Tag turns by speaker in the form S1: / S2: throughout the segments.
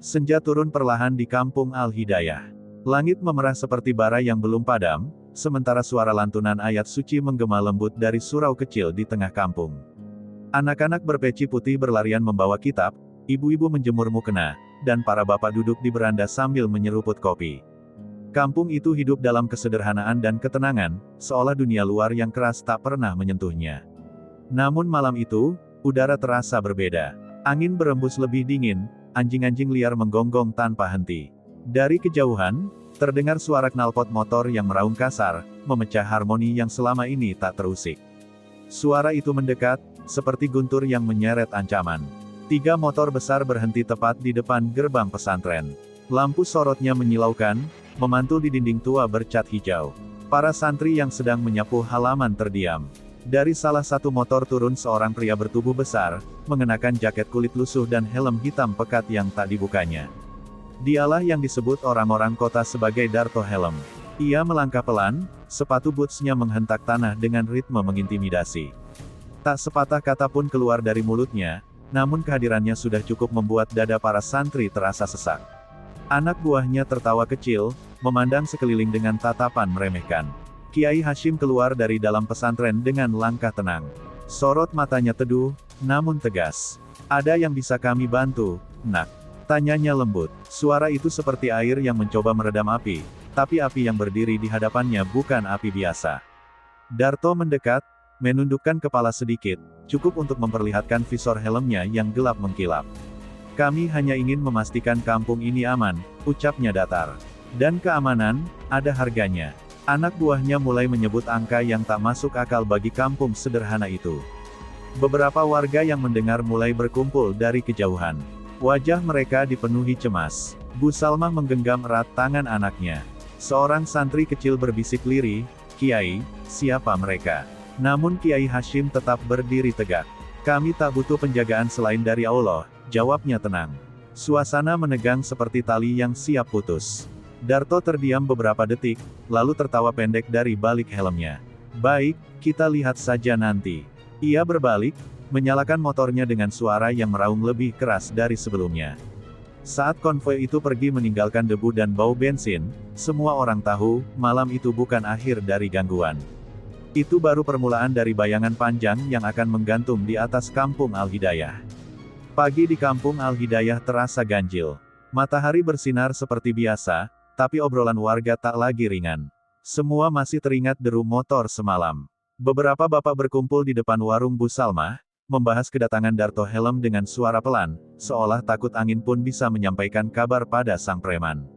S1: Senja turun perlahan di kampung Al-Hidayah. Langit memerah seperti bara yang belum padam, sementara suara lantunan ayat suci menggema lembut dari surau kecil di tengah kampung. Anak-anak berpeci putih berlarian membawa kitab, ibu-ibu menjemur mukena, dan para bapak duduk di beranda sambil menyeruput kopi. Kampung itu hidup dalam kesederhanaan dan ketenangan, seolah dunia luar yang keras tak pernah menyentuhnya. Namun malam itu, udara terasa berbeda. Angin berembus lebih dingin, anjing-anjing liar menggonggong tanpa henti. Dari kejauhan, terdengar suara knalpot motor yang meraung kasar, memecah harmoni yang selama ini tak terusik. Suara itu mendekat, seperti guntur yang menyeret ancaman. 3 motor besar berhenti tepat di depan gerbang pesantren. Lampu sorotnya menyilaukan, memantul di dinding tua bercat hijau. Para santri yang sedang menyapu halaman terdiam. Dari salah satu motor turun seorang pria bertubuh besar, mengenakan jaket kulit lusuh dan helm hitam pekat yang tak dibukanya. Dialah yang disebut orang-orang kota sebagai Darto Helm. Ia melangkah pelan, sepatu bootsnya menghentak tanah dengan ritme mengintimidasi. Tak sepatah kata pun keluar dari mulutnya, namun kehadirannya sudah cukup membuat dada para santri terasa sesak. Anak buahnya tertawa kecil, memandang sekeliling dengan tatapan meremehkan. Kiai Hashim keluar dari dalam pesantren dengan langkah tenang. Sorot matanya teduh, namun tegas. "Ada yang bisa kami bantu, Nak?" tanyanya lembut. Suara itu seperti air yang mencoba meredam api, tapi api yang berdiri di hadapannya bukan api biasa. Darto mendekat, menundukkan kepala sedikit, cukup untuk memperlihatkan visor helmnya yang gelap mengkilap. "Kami hanya ingin memastikan kampung ini aman," ucapnya datar. "Dan keamanan, ada harganya." Anak buahnya mulai menyebut angka yang tak masuk akal bagi kampung sederhana itu. Beberapa warga yang mendengar mulai berkumpul dari kejauhan. Wajah mereka dipenuhi cemas. Bu Salmah menggenggam erat tangan anaknya. Seorang santri kecil berbisik lirih, "Kiai, siapa mereka?" Namun Kiai Hashim tetap berdiri tegak. "Kami tak butuh penjagaan selain dari Allah," jawabnya tenang. Suasana menegang seperti tali yang siap putus. Darto terdiam beberapa detik, lalu tertawa pendek dari balik helmnya. "Baik, kita lihat saja nanti." Ia berbalik, menyalakan motornya dengan suara yang meraung lebih keras dari sebelumnya. Saat konvoi itu pergi meninggalkan debu dan bau bensin, semua orang tahu, malam itu bukan akhir dari gangguan. Itu baru permulaan dari bayangan panjang yang akan menggantung di atas kampung Al-Hidayah. Pagi di kampung Al-Hidayah terasa ganjil. Matahari bersinar seperti biasa, tapi obrolan warga tak lagi ringan. Semua masih teringat deru motor semalam. Beberapa bapak berkumpul di depan warung Bu Salmah, membahas kedatangan Darto Helm dengan suara pelan, seolah takut angin pun bisa menyampaikan kabar pada sang preman.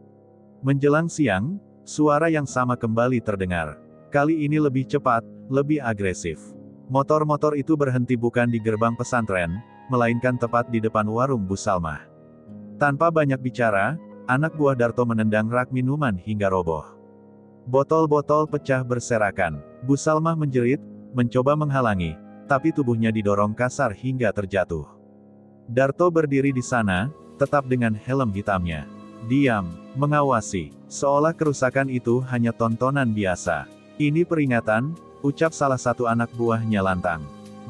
S1: Menjelang siang, suara yang sama kembali terdengar. Kali ini lebih cepat, lebih agresif. Motor-motor itu berhenti bukan di gerbang pesantren, melainkan tepat di depan warung Bu Salmah. Tanpa banyak bicara, anak buah Darto menendang rak minuman hingga roboh. Botol-botol pecah berserakan. Bu Salmah menjerit, mencoba menghalangi, tapi tubuhnya didorong kasar hingga terjatuh. Darto berdiri di sana, tetap dengan helm hitamnya. Diam, mengawasi, seolah kerusakan itu hanya tontonan biasa. "Ini peringatan," ucap salah satu anak buahnya lantang.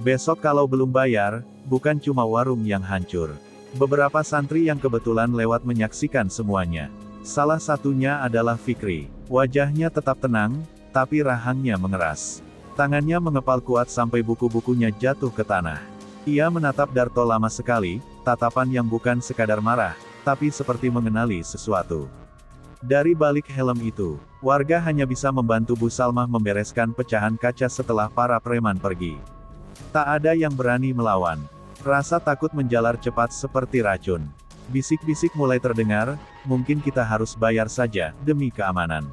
S1: "Besok kalau belum bayar, bukan cuma warung yang hancur." Beberapa santri yang kebetulan lewat menyaksikan semuanya. Salah satunya adalah Fikri. Wajahnya tetap tenang, tapi rahangnya mengeras. Tangannya mengepal kuat sampai buku-bukunya jatuh ke tanah. Ia menatap Darto lama sekali, tatapan yang bukan sekadar marah, tapi seperti mengenali sesuatu. Dari balik helm itu, warga hanya bisa membantu Bu Salmah membereskan pecahan kaca setelah para preman pergi. Tak ada yang berani melawan. Rasa takut menjalar cepat seperti racun. Bisik-bisik mulai terdengar, "Mungkin kita harus bayar saja, demi keamanan."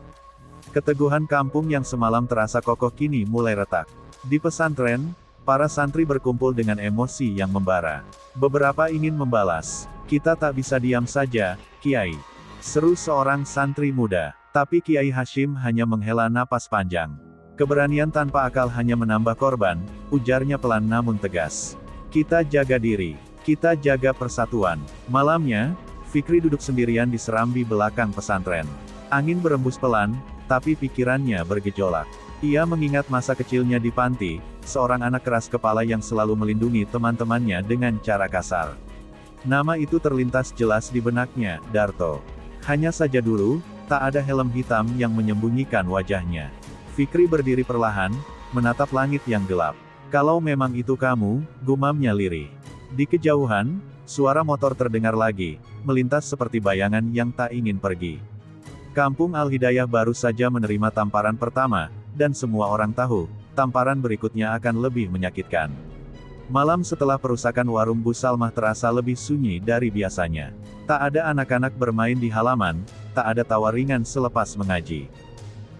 S1: Keteguhan kampung yang semalam terasa kokoh kini mulai retak. Di pesantren, para santri berkumpul dengan emosi yang membara. Beberapa ingin membalas. "Kita tak bisa diam saja, Kiai," seru seorang santri muda. Tapi Kiai Hashim hanya menghela napas panjang. "Keberanian tanpa akal hanya menambah korban," ujarnya pelan namun tegas. "Kita jaga diri. Kita jaga persatuan." Malamnya, Fikri duduk sendirian di serambi belakang pesantren. Angin berembus pelan, tapi pikirannya bergejolak. Ia mengingat masa kecilnya di panti, seorang anak keras kepala yang selalu melindungi teman-temannya dengan cara kasar. Nama itu terlintas jelas di benaknya, Darto. Hanya saja dulu, tak ada helm hitam yang menyembunyikan wajahnya. Fikri berdiri perlahan, menatap langit yang gelap. Kalau memang itu kamu, gumamnya lirih. Di kejauhan, suara motor terdengar lagi, melintas seperti bayangan yang tak ingin pergi. Kampung Al-Hidayah baru saja menerima tamparan pertama, dan semua orang tahu, tamparan berikutnya akan lebih menyakitkan. Malam setelah perusakan warung Bu Salmah terasa lebih sunyi dari biasanya. Tak ada anak-anak bermain di halaman, tak ada tawa ringan selepas mengaji.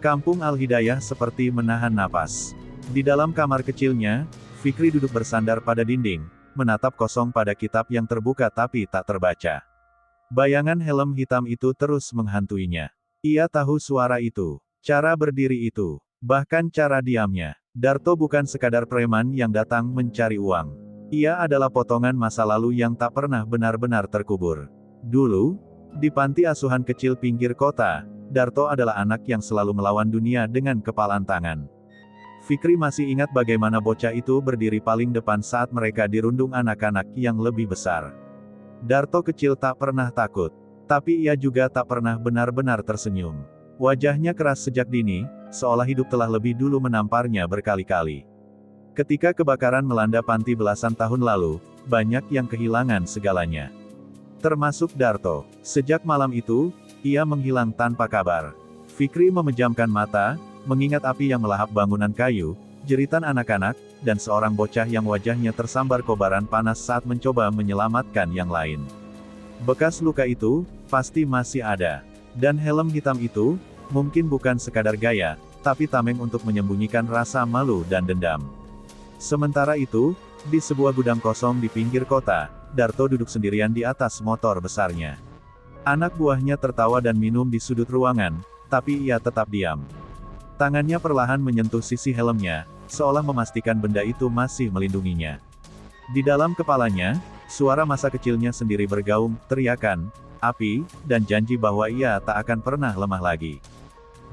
S1: Kampung Al-Hidayah seperti menahan napas. Di dalam kamar kecilnya, Fikri duduk bersandar pada dinding, menatap kosong pada kitab yang terbuka tapi tak terbaca. Bayangan helm hitam itu terus menghantuinya. Ia tahu suara itu, cara berdiri itu, bahkan cara diamnya. Darto bukan sekadar preman yang datang mencari uang. Ia adalah potongan masa lalu yang tak pernah benar-benar terkubur. Dulu, di panti asuhan kecil pinggir kota, Darto adalah anak yang selalu melawan dunia dengan kepalan tangan. Fikri masih ingat bagaimana bocah itu berdiri paling depan saat mereka dirundung anak-anak yang lebih besar. Darto kecil tak pernah takut, tapi ia juga tak pernah benar-benar tersenyum. Wajahnya keras sejak dini, seolah hidup telah lebih dulu menamparnya berkali-kali. Ketika kebakaran melanda panti belasan tahun lalu, banyak yang kehilangan segalanya. Termasuk Darto. Sejak malam itu, ia menghilang tanpa kabar. Fikri memejamkan mata, mengingat api yang melahap bangunan kayu, jeritan anak-anak, dan seorang bocah yang wajahnya tersambar kobaran panas saat mencoba menyelamatkan yang lain. Bekas luka itu, pasti masih ada. Dan helm hitam itu, mungkin bukan sekadar gaya, tapi tameng untuk menyembunyikan rasa malu dan dendam. Sementara itu, di sebuah gudang kosong di pinggir kota, Darto duduk sendirian di atas motor besarnya. Anak buahnya tertawa dan minum di sudut ruangan, tapi ia tetap diam. Tangannya perlahan menyentuh sisi helmnya, seolah memastikan benda itu masih melindunginya. Di dalam kepalanya, suara masa kecilnya sendiri bergaung, teriakan, api, dan janji bahwa ia tak akan pernah lemah lagi.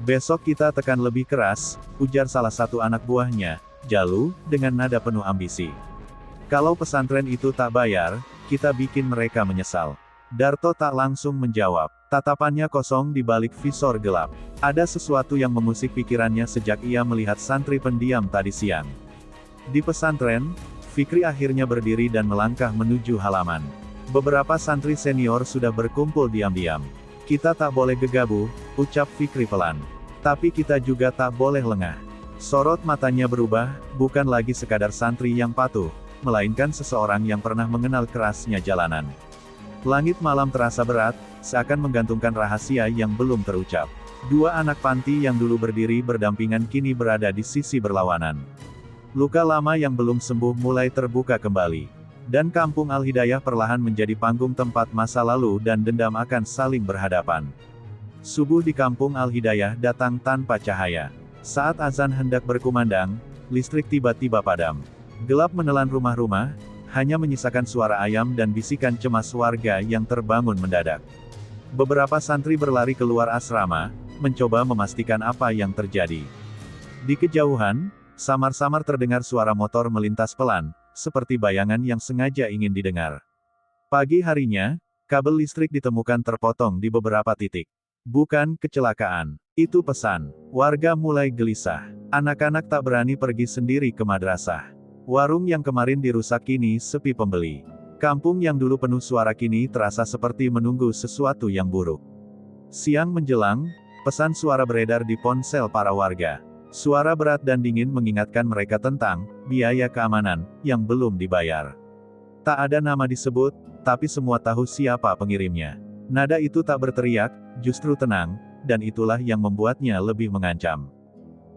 S1: Besok kita tekan lebih keras, ujar salah satu anak buahnya, Jalu, dengan nada penuh ambisi. Kalau pesantren itu tak bayar, kita bikin mereka menyesal. Darto tak langsung menjawab. Tatapannya kosong di balik visor gelap. Ada sesuatu yang mengusik pikirannya sejak ia melihat santri pendiam tadi siang. Di pesantren, Fikri akhirnya berdiri dan melangkah menuju halaman. Beberapa santri senior sudah berkumpul diam-diam. Kita tak boleh gegabah, ucap Fikri pelan. Tapi kita juga tak boleh lengah. Sorot matanya berubah, bukan lagi sekadar santri yang patuh, melainkan seseorang yang pernah mengenal kerasnya jalanan. Langit malam terasa berat, seakan menggantungkan rahasia yang belum terucap. Dua anak panti yang dulu berdiri berdampingan kini berada di sisi berlawanan. Luka lama yang belum sembuh mulai terbuka kembali. Dan Kampung Al-Hidayah perlahan menjadi panggung tempat masa lalu dan dendam akan saling berhadapan. Subuh di Kampung Al-Hidayah datang tanpa cahaya. Saat azan hendak berkumandang, listrik tiba-tiba padam. Gelap menelan rumah-rumah, hanya menyisakan suara ayam dan bisikan cemas warga yang terbangun mendadak. Beberapa santri berlari keluar asrama, mencoba memastikan apa yang terjadi. Di kejauhan, samar-samar terdengar suara motor melintas pelan, seperti bayangan yang sengaja ingin didengar. Pagi harinya, kabel listrik ditemukan terpotong di beberapa titik. Bukan kecelakaan, itu pesan. Warga mulai gelisah. Anak-anak tak berani pergi sendiri ke madrasah. Warung yang kemarin dirusak kini sepi pembeli. Kampung yang dulu penuh suara kini terasa seperti menunggu sesuatu yang buruk. Siang menjelang, pesan suara beredar di ponsel para warga. Suara berat dan dingin mengingatkan mereka tentang biaya keamanan yang belum dibayar. Tak ada nama disebut, tapi semua tahu siapa pengirimnya. Nada itu tak berteriak, justru tenang, dan itulah yang membuatnya lebih mengancam.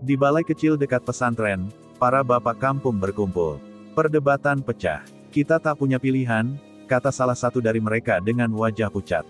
S1: Di balai kecil dekat pesantren, para bapak kampung berkumpul. Perdebatan pecah. Kita tak punya pilihan, kata salah satu dari mereka dengan wajah pucat.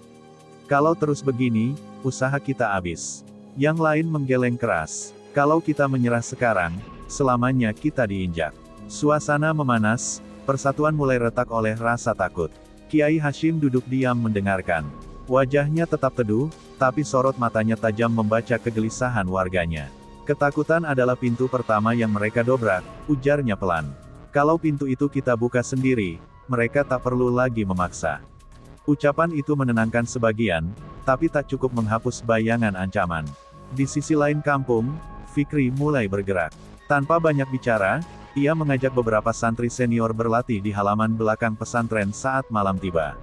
S1: Kalau terus begini, usaha kita habis. Yang lain menggeleng keras. Kalau kita menyerah sekarang, selamanya kita diinjak. Suasana memanas, persatuan mulai retak oleh rasa takut. Kiai Hashim duduk diam mendengarkan. Wajahnya tetap teduh, tapi sorot matanya tajam membaca kegelisahan warganya. Ketakutan adalah pintu pertama yang mereka dobrak, ujarnya pelan. Kalau pintu itu kita buka sendiri, mereka tak perlu lagi memaksa. Ucapan itu menenangkan sebagian, tapi tak cukup menghapus bayangan ancaman. Di sisi lain kampung, Fikri mulai bergerak. Tanpa banyak bicara, ia mengajak beberapa santri senior berlatih di halaman belakang pesantren saat malam tiba.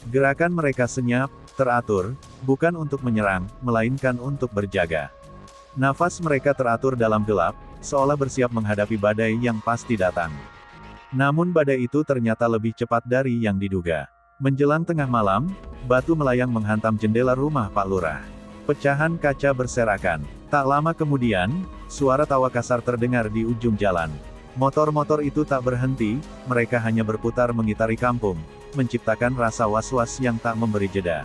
S1: Gerakan mereka senyap, teratur, bukan untuk menyerang, melainkan untuk berjaga. Nafas mereka teratur dalam gelap, seolah bersiap menghadapi badai yang pasti datang. Namun badai itu ternyata lebih cepat dari yang diduga. Menjelang tengah malam, batu melayang menghantam jendela rumah Pak Lurah. Pecahan kaca berserakan. Tak lama kemudian, suara tawa kasar terdengar di ujung jalan. Motor-motor itu tak berhenti, mereka hanya berputar mengitari kampung, menciptakan rasa was-was yang tak memberi jeda.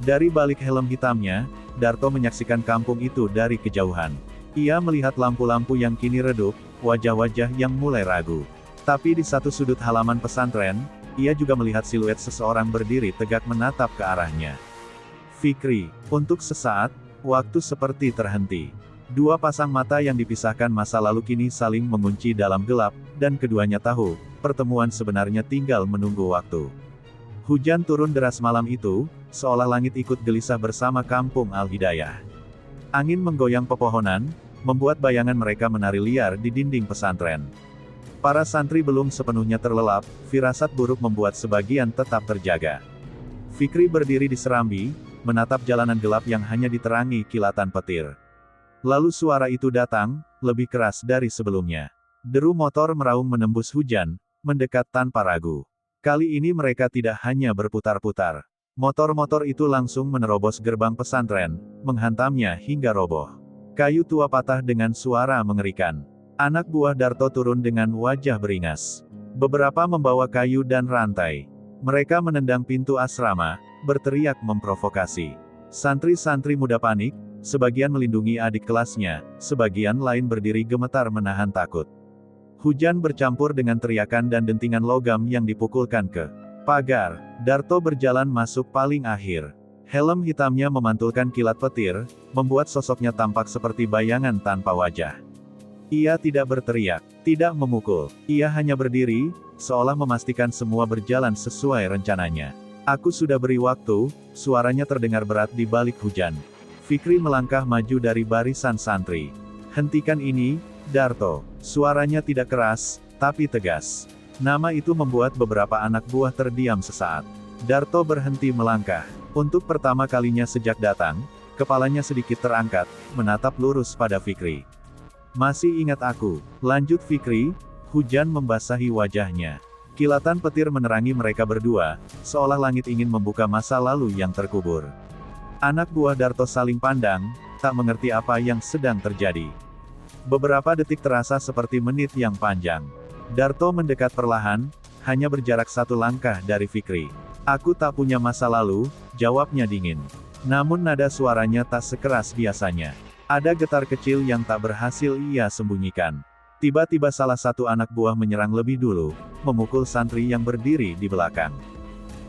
S1: Dari balik helm hitamnya, Darto menyaksikan kampung itu dari kejauhan. Ia melihat lampu-lampu yang kini redup, wajah-wajah yang mulai ragu. Tapi di satu sudut halaman pesantren, ia juga melihat siluet seseorang berdiri tegak menatap ke arahnya. Fikri. Untuk sesaat, waktu seperti terhenti. Dua pasang mata yang dipisahkan masa lalu kini saling mengunci dalam gelap, dan keduanya tahu, pertemuan sebenarnya tinggal menunggu waktu. Hujan turun deras malam itu, seolah langit ikut gelisah bersama kampung Al-Hidayah. Angin menggoyang pepohonan, membuat bayangan mereka menari liar di dinding pesantren. Para santri belum sepenuhnya terlelap, firasat buruk membuat sebagian tetap terjaga. Fikri berdiri di serambi, menatap jalanan gelap yang hanya diterangi kilatan petir. Lalu suara itu datang, lebih keras dari sebelumnya. Deru motor meraung menembus hujan, mendekat tanpa ragu. Kali ini mereka tidak hanya berputar-putar. Motor-motor itu langsung menerobos gerbang pesantren, menghantamnya hingga roboh. Kayu tua patah dengan suara mengerikan. Anak buah Darto turun dengan wajah beringas. Beberapa membawa kayu dan rantai. Mereka menendang pintu asrama, berteriak memprovokasi. Santri-santri muda panik, sebagian melindungi adik kelasnya, sebagian lain berdiri gemetar menahan takut. Hujan bercampur dengan teriakan dan dentingan logam yang dipukulkan ke pagar. Darto berjalan masuk paling akhir. Helm hitamnya memantulkan kilat petir, membuat sosoknya tampak seperti bayangan tanpa wajah. Ia tidak berteriak, tidak memukul. Ia hanya berdiri, seolah memastikan semua berjalan sesuai rencananya. Aku sudah beri waktu, suaranya terdengar berat di balik hujan. Fikri melangkah maju dari barisan santri. Hentikan ini, Darto. Suaranya tidak keras, tapi tegas. Nama itu membuat beberapa anak buah terdiam sesaat. Darto berhenti melangkah. Untuk pertama kalinya sejak datang, kepalanya sedikit terangkat, menatap lurus pada Fikri. Masih ingat aku, lanjut Fikri, hujan membasahi wajahnya. Kilatan petir menerangi mereka berdua, seolah langit ingin membuka masa lalu yang terkubur. Anak buah Darto saling pandang, tak mengerti apa yang sedang terjadi. Beberapa detik terasa seperti menit yang panjang. Darto mendekat perlahan, hanya berjarak satu langkah dari Fikri. Aku tak punya masa lalu, jawabnya dingin. Namun nada suaranya tak sekeras biasanya. Ada getar kecil yang tak berhasil ia sembunyikan. Tiba-tiba salah satu anak buah menyerang lebih dulu, memukul santri yang berdiri di belakang.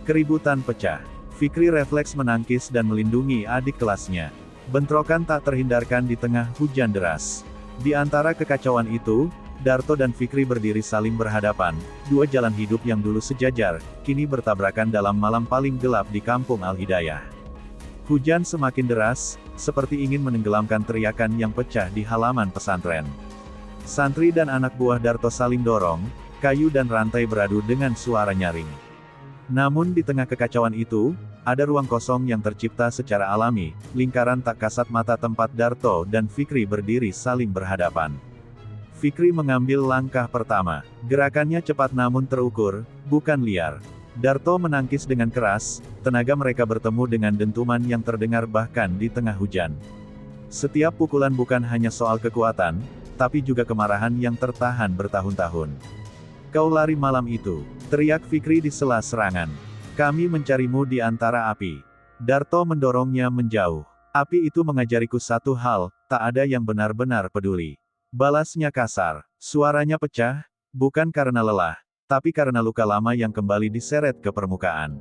S1: Keributan pecah. Fikri refleks menangkis dan melindungi adik kelasnya. Bentrokan tak terhindarkan di tengah hujan deras. Di antara kekacauan itu, Darto dan Fikri berdiri saling berhadapan, dua jalan hidup yang dulu sejajar, kini bertabrakan dalam malam paling gelap di kampung Al-Hidayah. Hujan semakin deras, seperti ingin menenggelamkan teriakan yang pecah di halaman pesantren. Santri dan anak buah Darto saling dorong, kayu dan rantai beradu dengan suara nyaring. Namun di tengah kekacauan itu, ada ruang kosong yang tercipta secara alami, lingkaran tak kasat mata tempat Darto dan Fikri berdiri saling berhadapan. Fikri mengambil langkah pertama. Gerakannya cepat namun terukur, bukan liar. Darto menangkis dengan keras, tenaga mereka bertemu dengan dentuman yang terdengar bahkan di tengah hujan. Setiap pukulan bukan hanya soal kekuatan, tapi juga kemarahan yang tertahan bertahun-tahun. Kau lari malam itu, teriak Fikri di sela serangan. Kami mencarimu di antara api. Darto mendorongnya menjauh. Api itu mengajariku satu hal, tak ada yang benar-benar peduli. Balasnya kasar, suaranya pecah, bukan karena lelah, tapi karena luka lama yang kembali diseret ke permukaan.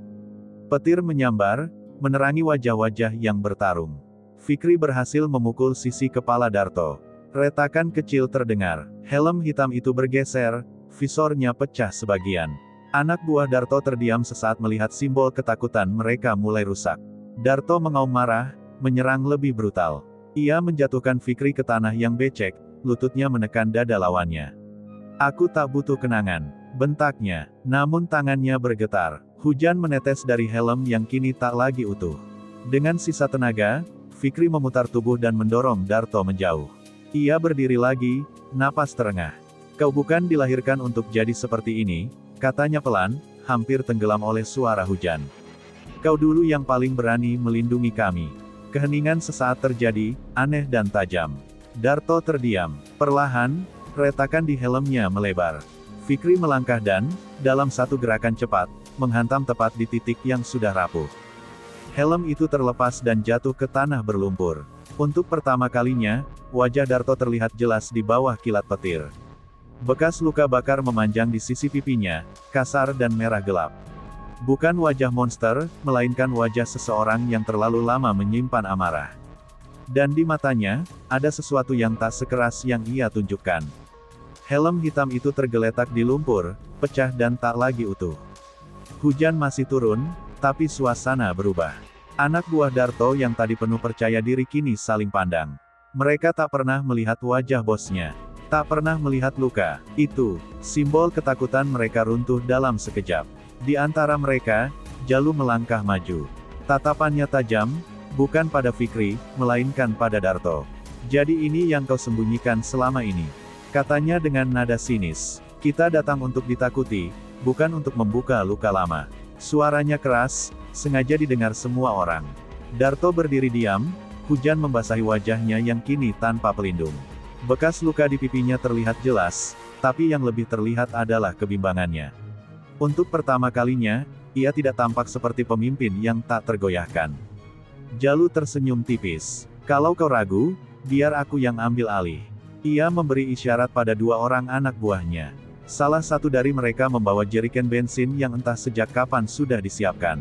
S1: Petir menyambar, menerangi wajah-wajah yang bertarung. Fikri berhasil memukul sisi kepala Darto. Retakan kecil terdengar, helm hitam itu bergeser, visornya pecah sebagian. Anak buah Darto terdiam sesaat melihat simbol ketakutan mereka mulai rusak. Darto mengaum marah, menyerang lebih brutal. Ia menjatuhkan Fikri ke tanah yang becek, lututnya menekan dada lawannya. "Aku tak butuh kenangan," bentaknya. Namun tangannya bergetar. Hujan menetes dari helm yang kini tak lagi utuh. Dengan sisa tenaga, Fikri memutar tubuh dan mendorong Darto menjauh. Ia berdiri lagi, napas terengah. "Kau bukan dilahirkan untuk jadi seperti ini," katanya pelan, hampir tenggelam oleh suara hujan. "Kau dulu yang paling berani melindungi kami." Keheningan sesaat terjadi, aneh dan tajam. Darto terdiam. Perlahan, retakan di helmnya melebar. Fikri melangkah dan, dalam satu gerakan cepat, menghantam tepat di titik yang sudah rapuh. Helm itu terlepas dan jatuh ke tanah berlumpur. Untuk pertama kalinya, wajah Darto terlihat jelas di bawah kilat petir. Bekas luka bakar memanjang di sisi pipinya, kasar dan merah gelap. Bukan wajah monster, melainkan wajah seseorang yang terlalu lama menyimpan amarah. Dan di matanya, ada sesuatu yang tak sekeras yang ia tunjukkan. Helm hitam itu tergeletak di lumpur, pecah dan tak lagi utuh. Hujan masih turun, tapi suasana berubah. Anak buah Darto yang tadi penuh percaya diri kini saling pandang. Mereka tak pernah melihat wajah bosnya. Tak pernah melihat luka. Itu, simbol ketakutan mereka runtuh dalam sekejap. Di antara mereka, Jalu melangkah maju. Tatapannya tajam, bukan pada Fikri, melainkan pada Darto. "Jadi ini yang kau sembunyikan selama ini," katanya dengan nada sinis. "Kita datang untuk ditakuti, bukan untuk membuka luka lama." Suaranya keras, sengaja didengar semua orang. Darto berdiri diam, hujan membasahi wajahnya yang kini tanpa pelindung. Bekas luka di pipinya terlihat jelas, tapi yang lebih terlihat adalah kebimbangannya. Untuk pertama kalinya, ia tidak tampak seperti pemimpin yang tak tergoyahkan. Jalu tersenyum tipis. "Kalau kau ragu, biar aku yang ambil alih." Ia memberi isyarat pada dua orang anak buahnya. Salah satu dari mereka membawa jeriken bensin yang entah sejak kapan sudah disiapkan.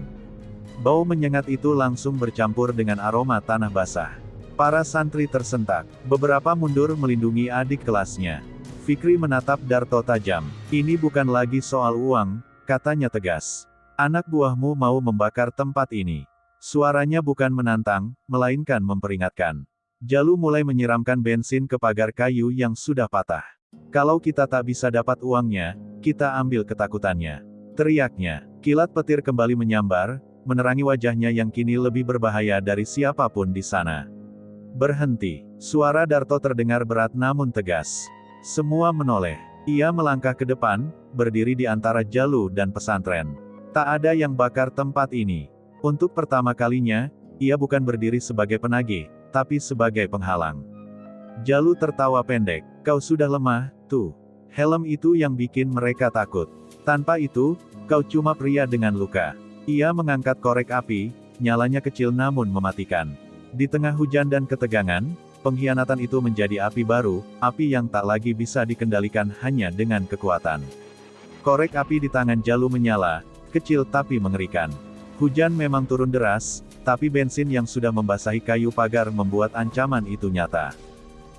S1: Bau menyengat itu langsung bercampur dengan aroma tanah basah. Para santri tersentak. Beberapa mundur melindungi adik kelasnya. Fikri menatap Darto tajam. "Ini bukan lagi soal uang," katanya tegas. "Anak buahmu mau membakar tempat ini." Suaranya bukan menantang, melainkan memperingatkan. Jalu mulai menyiramkan bensin ke pagar kayu yang sudah patah. "Kalau kita tak bisa dapat uangnya, kita ambil ketakutannya," teriaknya. Kilat petir kembali menyambar, menerangi wajahnya yang kini lebih berbahaya dari siapapun di sana. "Berhenti!" Suara Darto terdengar berat namun tegas. Semua menoleh. Ia melangkah ke depan, berdiri di antara Jalu dan pesantren. Tak ada yang bakar tempat ini. Untuk pertama kalinya, ia bukan berdiri sebagai penagih, tapi sebagai penghalang. Jalu tertawa pendek. "Kau sudah lemah, tuh. Helm itu yang bikin mereka takut. Tanpa itu, kau cuma pria dengan luka." Ia mengangkat korek api, nyalanya kecil namun mematikan. Di tengah hujan dan ketegangan, pengkhianatan itu menjadi api baru, api yang tak lagi bisa dikendalikan hanya dengan kekuatan. Korek api di tangan Jalu menyala, kecil tapi mengerikan. Hujan memang turun deras, tapi bensin yang sudah membasahi kayu pagar membuat ancaman itu nyata.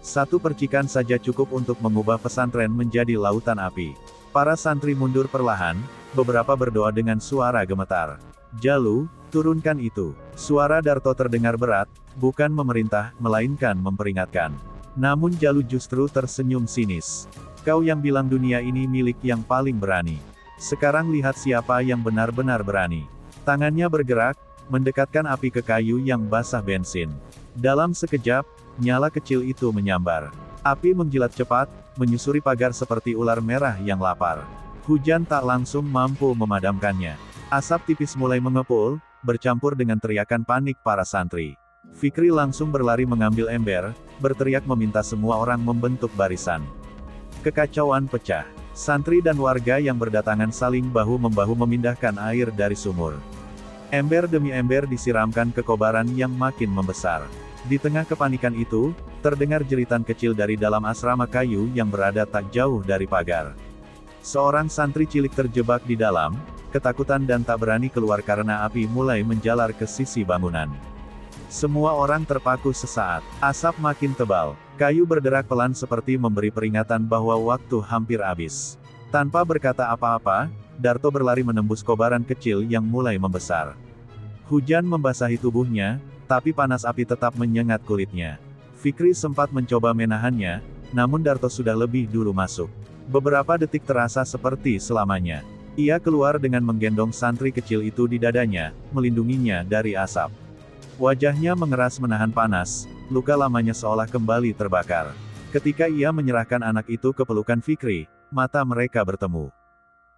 S1: Satu percikan saja cukup untuk mengubah pesantren menjadi lautan api. Para santri mundur perlahan, beberapa berdoa dengan suara gemetar. "Jalu, turunkan itu." Suara Darto terdengar berat, bukan memerintah, melainkan memperingatkan. Namun Jalu justru tersenyum sinis. "Kau yang bilang dunia ini milik yang paling berani. Sekarang lihat siapa yang benar-benar berani." Tangannya bergerak, mendekatkan api ke kayu yang basah bensin. Dalam sekejap, nyala kecil itu menyambar. Api menjilat cepat, menyusuri pagar seperti ular merah yang lapar. Hujan tak langsung mampu memadamkannya. Asap tipis mulai mengepul, bercampur dengan teriakan panik para santri. Fikri langsung berlari mengambil ember, berteriak meminta semua orang membentuk barisan. Kekacauan pecah. Santri dan warga yang berdatangan saling bahu-membahu memindahkan air dari sumur. Ember demi ember disiramkan ke kobaran yang makin membesar. Di tengah kepanikan itu, terdengar jeritan kecil dari dalam asrama kayu yang berada tak jauh dari pagar. Seorang santri cilik terjebak di dalam, ketakutan dan tak berani keluar karena api mulai menjalar ke sisi bangunan. Semua orang terpaku sesaat. Asap makin tebal. Kayu berderak pelan seperti memberi peringatan bahwa waktu hampir habis. Tanpa berkata apa-apa, Darto berlari menembus kobaran kecil yang mulai membesar. Hujan membasahi tubuhnya, tapi panas api tetap menyengat kulitnya. Fikri sempat mencoba menahannya, namun Darto sudah lebih dulu masuk. Beberapa detik terasa seperti selamanya. Ia keluar dengan menggendong santri kecil itu di dadanya, melindunginya dari asap. Wajahnya mengeras menahan panas, luka lamanya seolah kembali terbakar. Ketika ia menyerahkan anak itu ke pelukan Fikri, mata mereka bertemu.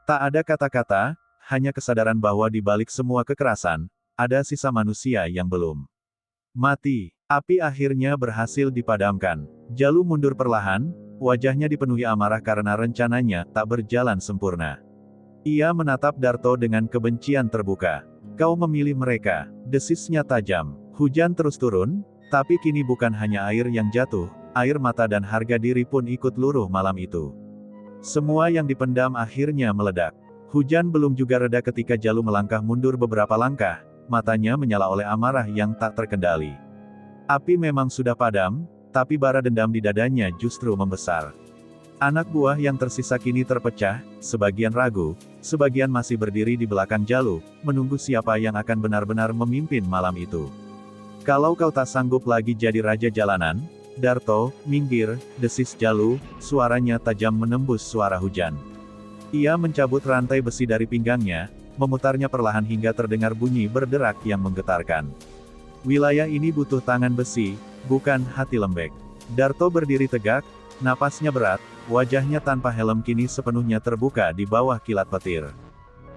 S1: Tak ada kata-kata, hanya kesadaran bahwa di balik semua kekerasan, ada sisa manusia yang belum mati. Api akhirnya berhasil dipadamkan. Jalu mundur perlahan, wajahnya dipenuhi amarah karena rencananya tak berjalan sempurna. Ia menatap Darto dengan kebencian terbuka. Kau memilih mereka, desisnya tajam. Hujan terus turun, tapi kini bukan hanya air yang jatuh, air mata dan harga diri pun ikut luruh malam itu. Semua yang dipendam akhirnya meledak. Hujan belum juga reda ketika Jalu melangkah mundur beberapa langkah, matanya menyala oleh amarah yang tak terkendali. Api memang sudah padam, tapi bara dendam di dadanya justru membesar. Anak buah yang tersisa kini terpecah, sebagian ragu, sebagian masih berdiri di belakang Jalu, menunggu siapa yang akan benar-benar memimpin malam itu. Kalau kau tak sanggup lagi jadi raja jalanan, Darto, minggir, desis Jalu, suaranya tajam menembus suara hujan. Ia mencabut rantai besi dari pinggangnya, memutarnya perlahan hingga terdengar bunyi berderak yang menggetarkan. Wilayah ini butuh tangan besi, bukan hati lembek. Darto berdiri tegak, napasnya berat, wajahnya tanpa helm kini sepenuhnya terbuka di bawah kilat petir.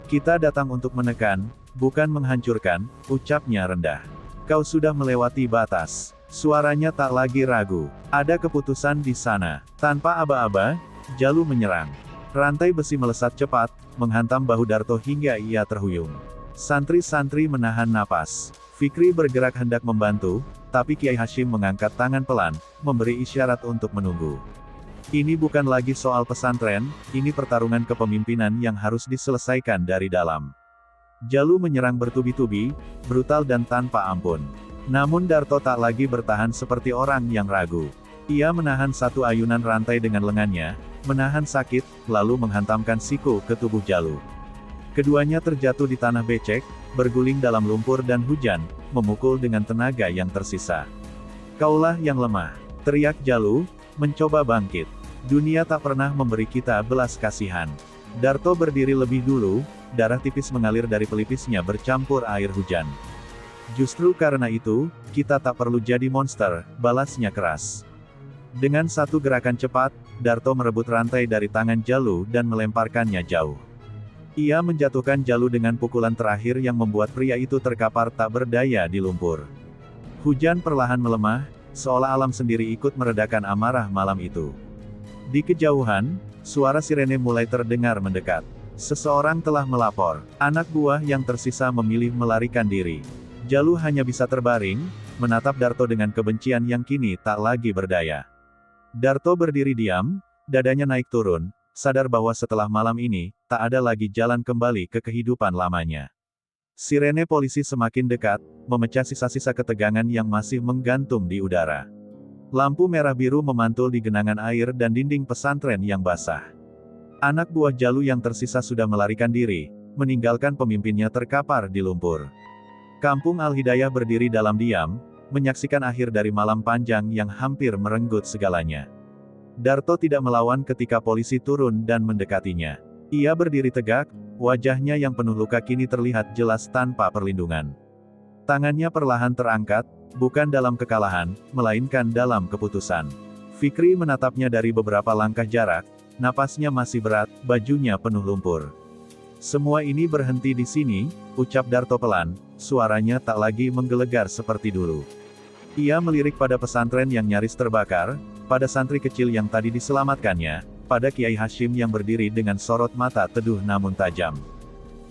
S1: Kita datang untuk menekan, bukan menghancurkan, ucapnya rendah. Kau sudah melewati batas. Suaranya tak lagi ragu. Ada keputusan di sana. Tanpa aba-aba, Jalu menyerang. Rantai besi melesat cepat, menghantam bahu Darto hingga ia terhuyung. Santri-santri menahan napas. Fikri bergerak hendak membantu, tapi Kiai Hashim mengangkat tangan pelan, memberi isyarat untuk menunggu. Ini bukan lagi soal pesantren, ini pertarungan kepemimpinan yang harus diselesaikan dari dalam. Jalu menyerang bertubi-tubi, brutal dan tanpa ampun. Namun Darto tak lagi bertahan seperti orang yang ragu. Ia menahan satu ayunan rantai dengan lengannya, menahan sakit, lalu menghantamkan siku ke tubuh Jalu. Keduanya terjatuh di tanah becek, berguling dalam lumpur dan hujan, memukul dengan tenaga yang tersisa. Kaulah yang lemah, teriak Jalu, mencoba bangkit. Dunia tak pernah memberi kita belas kasihan. Darto berdiri lebih dulu, darah tipis mengalir dari pelipisnya bercampur air hujan. Justru karena itu, kita tak perlu jadi monster, balasnya keras. Dengan satu gerakan cepat, Darto merebut rantai dari tangan Jalu dan melemparkannya jauh. Ia menjatuhkan Jalu dengan pukulan terakhir yang membuat pria itu terkapar tak berdaya di lumpur. Hujan perlahan melemah, seolah alam sendiri ikut meredakan amarah malam itu. Di kejauhan, suara sirene mulai terdengar mendekat. Seseorang telah melapor. Anak buah yang tersisa memilih melarikan diri. Jalu hanya bisa terbaring, menatap Darto dengan kebencian yang kini tak lagi berdaya. Darto berdiri diam, dadanya naik turun, sadar bahwa setelah malam ini, tak ada lagi jalan kembali ke kehidupan lamanya. Sirene polisi semakin dekat, memecah sisa-sisa ketegangan yang masih menggantung di udara. Lampu merah biru memantul di genangan air dan dinding pesantren yang basah. Anak buah Jalu yang tersisa sudah melarikan diri, meninggalkan pemimpinnya terkapar di lumpur. Kampung Al-Hidayah berdiri dalam diam, menyaksikan akhir dari malam panjang yang hampir merenggut segalanya. Darto tidak melawan ketika polisi turun dan mendekatinya. Ia berdiri tegak, wajahnya yang penuh luka kini terlihat jelas tanpa perlindungan. Tangannya perlahan terangkat, bukan dalam kekalahan, melainkan dalam keputusan. Fikri menatapnya dari beberapa langkah jarak, napasnya masih berat, bajunya penuh lumpur. Semua ini berhenti di sini, ucap Darto pelan, suaranya tak lagi menggelegar seperti dulu. Ia melirik pada pesantren yang nyaris terbakar, pada santri kecil yang tadi diselamatkannya, pada Kiai Hashim yang berdiri dengan sorot mata teduh namun tajam.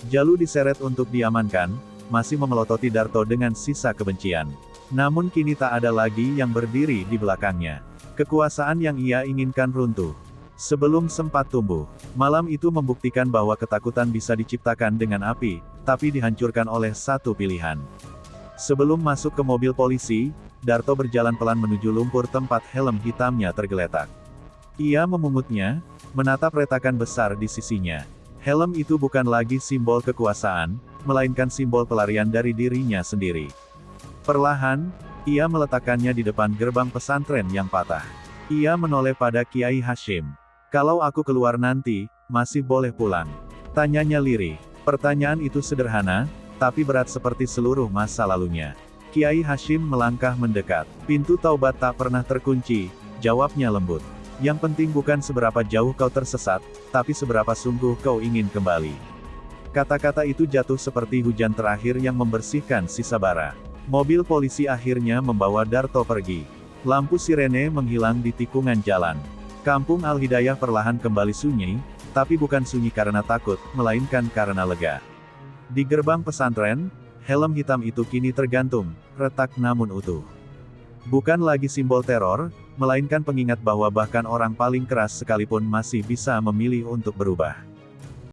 S1: Jalu diseret untuk diamankan, masih memelototi Darto dengan sisa kebencian. Namun kini tak ada lagi yang berdiri di belakangnya. Kekuasaan yang ia inginkan runtuh. Sebelum sempat tumbuh, malam itu membuktikan bahwa ketakutan bisa diciptakan dengan api, tapi dihancurkan oleh satu pilihan. Sebelum masuk ke mobil polisi, Darto berjalan pelan menuju lumpur tempat helm hitamnya tergeletak. Ia memungutnya, menatap retakan besar di sisinya. Helm itu bukan lagi simbol kekuasaan, melainkan simbol pelarian dari dirinya sendiri. Perlahan, ia meletakkannya di depan gerbang pesantren yang patah. Ia menoleh pada Kiai Hashim. "Kalau aku keluar nanti, masih boleh pulang?" tanyanya lirih. Pertanyaan itu sederhana, tapi berat seperti seluruh masa lalunya. Kiai Hashim melangkah mendekat. "Pintu taubat tak pernah terkunci," jawabnya lembut. "Yang penting bukan seberapa jauh kau tersesat, tapi seberapa sungguh kau ingin kembali." Kata-kata itu jatuh seperti hujan terakhir yang membersihkan sisa bara. Mobil polisi akhirnya membawa Darto pergi. Lampu sirene menghilang di tikungan jalan. Kampung Al-Hidayah perlahan kembali sunyi, tapi bukan sunyi karena takut, melainkan karena lega. Di gerbang pesantren, helm hitam itu kini tergantung, retak namun utuh. Bukan lagi simbol teror, melainkan pengingat bahwa bahkan orang paling keras sekalipun masih bisa memilih untuk berubah.